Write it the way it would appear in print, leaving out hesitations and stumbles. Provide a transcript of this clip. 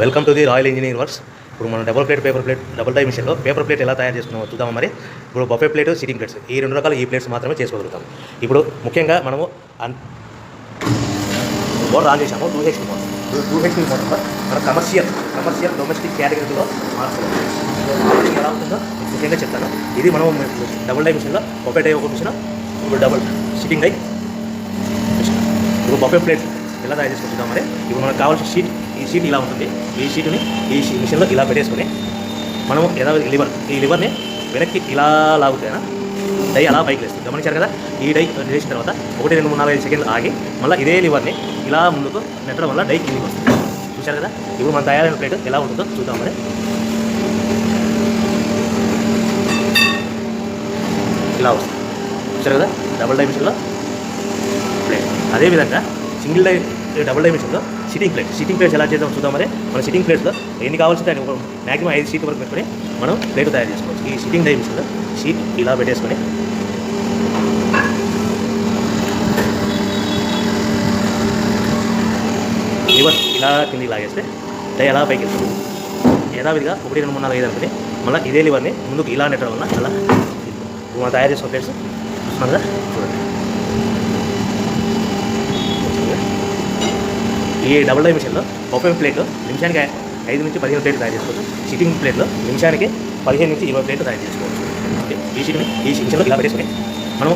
Welcome to the royal engineering works. ఇప్పుడు మనం double die మిషన్లో పేపర్ ప్లేట్ ఎలా తయారు చేసుకున్నామో చూద్దాం. మరి ఇప్పుడు బఫే ప్లేట్, సిట్టింగ్ ప్లేట్స్, ఈ రెండు రకాల ఈ ప్లేట్స్ మాత్రమే చేసుకోగలుగుతాం. ఇప్పుడు ముఖ్యంగా మనము మోటార్ ఆన్ చేసాము. 2HP motor. 2HP మోటార్లో మన కమర్షియల్ డొమెస్టిక్ కేటగిరీలో మార్చుకోవాలి. ఎలా ఉంటుందో ముఖ్యంగా చెప్తాను. ఇది మనం డబుల్ డై మిషన్లో బఫే డై ఒక మిషన్, ఇప్పుడు డబుల్ సిట్టింగ్ డై మిషన్. ఇప్పుడు బఫే ప్లేట్ ఎలా తయారు చేసుకుంటున్నాం. మరి ఇప్పుడు మనకు కావాల్సిన షీట్, ఈ షీట్ ఇలా ఉంటుంది. ఈ షీట్ని ఈ మిషన్లో ఇలా పెట్టేసుకొని మనం ఈ లివర్ని వెనక్కి ఇలా లాగుతేనా డై అలా పైకి వేస్తుంది. గమనించారు కదా. ఈ డై వేసిన తర్వాత 1, 2, 3, 4, 5 సెకండ్లు ఆగి మళ్ళీ ఇదే లివర్ని ఇలా ముందుకు నెట్టడం వల్ల డై కిందికి వస్తుంది. చూశారు కదా. ఇప్పుడు మన తయారైన ప్లేట్ ఎలా ఉంటుందో చూద్దాం. మరి ఇలా వస్తుంది. చూశారు కదా. డబుల్ డై మిషన్లో ప్లేట్. అదేవిధంగా సింగిల్ డై డబుల్ డై మిషన్లో సిట్టింగ్ ప్లేట్స్ ఎలా చేద్దాం చూద్దాం. మరి మన సిట్టింగ్ ప్లేట్స్లో ఎన్ని కావాల్సింటే అని మ్యాక్సిమం 5 షీట్ వరకు పెట్టుకొని మనం ప్లేట్ తయారు చేసుకోవచ్చు. ఈ సిట్టింగ్ డై మిషన్లో షీట్ ఇలా పెట్టేసుకొని లివర్ ఇలా కిందికి లాగేస్తే డై అలా పైకి వెళ్తుంది. యథావిధిగా 1, 2, 3, 4, 5 అనుకుని మళ్ళీ ఇదే లివర్ని ముందుకు ఇలా నెట్టడం వల్ల అలా మనం తయారు చేసుకున్న ప్లేట్స్ చూస్తున్నాం కదా. చూడండి. ఈ డబుల్ డై మిషన్లో బఫే ప్లేట్ నిమిషానికి 5 నుంచి 15 ప్లేట్లు తయారు చేసుకోవచ్చు. సిట్టింగ్ ప్లేట్లో నిమిషానికి 15 నుంచి 20 ప్లేట్లు తయారు చేసుకోవచ్చు. ఈ మిషన్లో ఇలా పెట్టేసుకొని మనం